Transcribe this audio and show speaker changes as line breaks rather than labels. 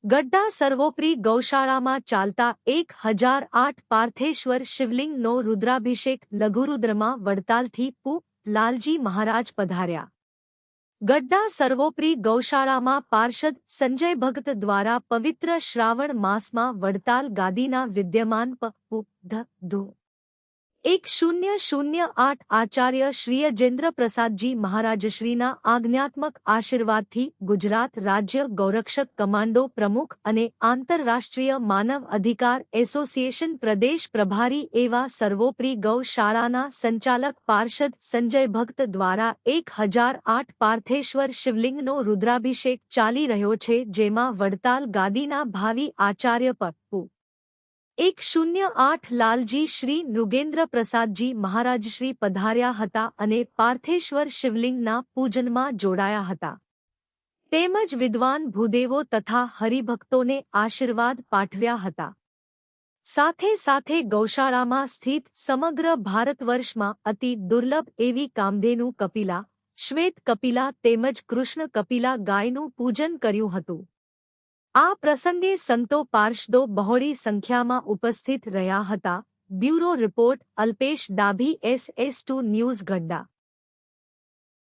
ગડ્ડા સર્વોપરી ગૌશાળામાં ચાલતા 1008 પાર્થેશ્વર શિવલિંગનો રુદ્રાભિષેક લઘુરુદ્રમાં વડતાલથી પુ. લાલજી મહારાજ પધાર્યા. ગડ્ડા સર્વોપરી ગૌશાળામાં પાર્ષદ સંજય ભગત દ્વારા પવિત્ર શ્રાવણ માસમાં વડતાલ ગાદીના વિદ્યમાન પુ. ધુ. 1008 આચાર્ય શ્રી અજેન્દ્ર પ્રસાદજી મહારાજશ્રીના આજ્ઞાત્મક આશીર્વાદથી ગુજરાત રાજ્ય ગૌરક્ષક કમાન્ડો પ્રમુખ અને આંતરરાષ્ટ્રીય માનવ અધિકાર એસોસિએશન પ્રદેશ પ્રભારી એવા સર્વોપરી ગૌશાળાના સંચાલક પાર્ષદ સંજય ભક્ત દ્વારા 1008 પાર્થેશ્વર શિવલિંગનો રુદ્રાભિષેક ચાલી રહ્યો છે, જેમાં વડતાલ ગાદીના ભાવિ આચાર્ય પુ. 108 લાલજી શ્રી નૃગેન્દ્ર પ્રસાદજી મહારાજશ્રી પધાર્યા હતા અને પાર્થેશ્વર શિવલિંગના પૂજનમાં જોડાયા હતા. તેમજ વિદ્વાન ભૂદેવો તથા હરિભક્તોને આશીર્વાદ પાઠવ્યા હતા. સાથે સાથે ગૌશાળામાં સ્થિત સમગ્ર ભારતવર્ષમાં અતિ દુર્લભ એવી કામધેનુ કપિલા, શ્વેત કપિલા તેમજ કૃષ્ણ કપિલા ગાયનું પૂજન કર્યું હતું. આ પ્રસંગે સંતો પાર્ષદો બહોળી સંખ્યામાં ઉપસ્થિત રહ્યા હતા. Bureau report Alpesh Dabhi SS2 news ગડ્ડા.